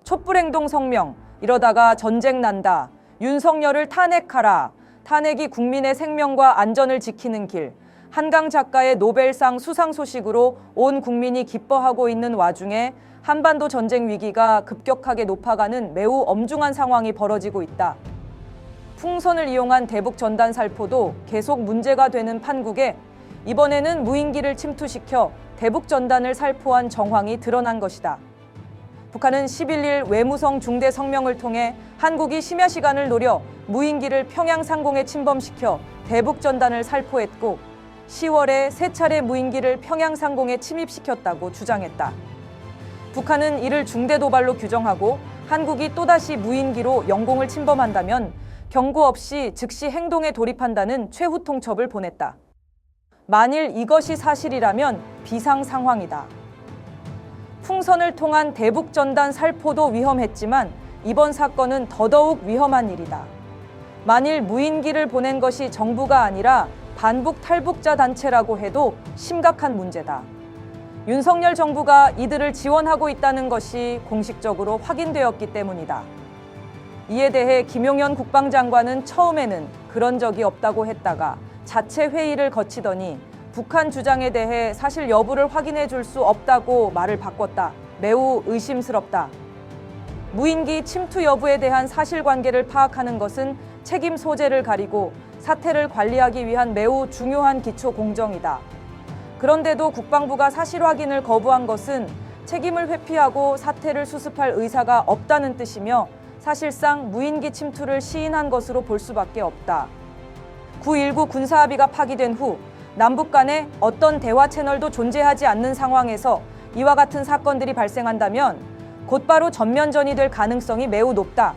촛불행동 성명, 이러다가 전쟁 난다. 윤석열을 탄핵하라. 탄핵이 국민의 생명과 안전을 지키는 길. 한강 작가의 노벨상 수상 소식으로 온 국민이 기뻐하고 있는 와중에 한반도 전쟁 위기가 급격하게 높아가는 매우 엄중한 상황이 벌어지고 있다. 풍선을 이용한 대북 전단 살포도 계속 문제가 되는 판국에 이번에는 무인기를 침투시켜 대북 전단을 살포한 정황이 드러난 것이다. 북한은 11일 외무성 중대 성명을 통해 한국이 심야 시간을 노려 무인기를 평양 상공에 침범시켜 대북 전단을 살포했고 10월에 3차례 무인기를 평양 상공에 침입시켰다고 주장했다. 북한은 이를 중대 도발로 규정하고 한국이 또다시 무인기로 영공을 침범한다면 경고 없이 즉시 행동에 돌입한다는 최후 통첩을 보냈다. 만일 이것이 사실이라면 비상 상황이다. 풍선을 통한 대북 전단 살포도 위험했지만 이번 사건은 더더욱 위험한 일이다. 만일 무인기를 보낸 것이 정부가 아니라 반북 탈북자 단체라고 해도 심각한 문제다. 윤석열 정부가 이들을 지원하고 있다는 것이 공식적으로 확인되었기 때문이다. 이에 대해 김용현 국방장관은 처음에는 그런 적이 없다고 했다가 자체 회의를 거치더니 북한 주장에 대해 사실 여부를 확인해 줄 수 없다고 말을 바꿨다. 매우 의심스럽다. 무인기 침투 여부에 대한 사실관계를 파악하는 것은 책임 소재를 가리고 사태를 관리하기 위한 매우 중요한 기초 공정이다. 그런데도 국방부가 사실 확인을 거부한 것은 책임을 회피하고 사태를 수습할 의사가 없다는 뜻이며 사실상 무인기 침투를 시인한 것으로 볼 수밖에 없다. 9.19 군사합의가 파기된 후 남북 간에 어떤 대화 채널도 존재하지 않는 상황에서 이와 같은 사건들이 발생한다면 곧바로 전면전이 될 가능성이 매우 높다.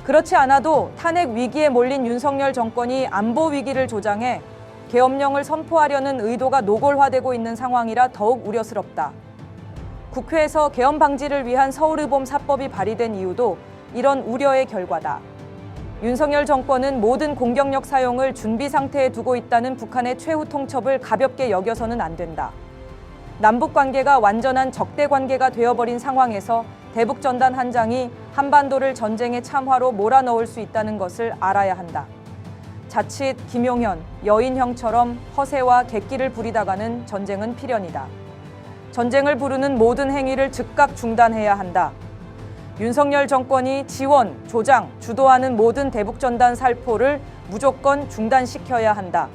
그렇지 않아도 탄핵 위기에 몰린 윤석열 정권이 안보 위기를 조장해 계엄령을 선포하려는 의도가 노골화되고 있는 상황이라 더욱 우려스럽다. 국회에서 계엄 방지를 위한 서울의봄 4법이 발의된 이유도 이런 우려의 결과다. 윤석열 정권은 모든 공격력 사용을 준비 상태에 두고 있다는 북한의 최후 통첩을 가볍게 여겨서는 안 된다. 남북 관계가 완전한 적대 관계가 되어버린 상황에서 대북 전단 한 장이 한반도를 전쟁의 참화로 몰아넣을 수 있다는 것을 알아야 한다. 자칫 김용현, 여인형처럼 허세와 객기를 부리다가는 전쟁은 필연이다. 전쟁을 부르는 모든 행위를 즉각 중단해야 한다. 윤석열 정권이 지원, 조장, 주도하는 모든 대북 전단 살포를 무조건 중단시켜야 한다.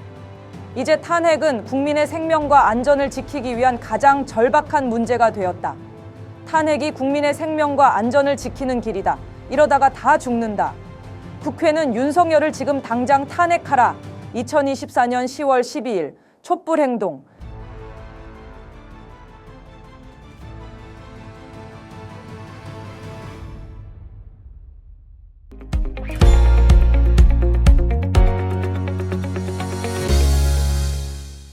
이제 탄핵은 국민의 생명과 안전을 지키기 위한 가장 절박한 문제가 되었다. 탄핵이 국민의 생명과 안전을 지키는 길이다. 이러다가 다 죽는다. 국회는 윤석열을 지금 당장 탄핵하라. 2024년 10월 12일 촛불행동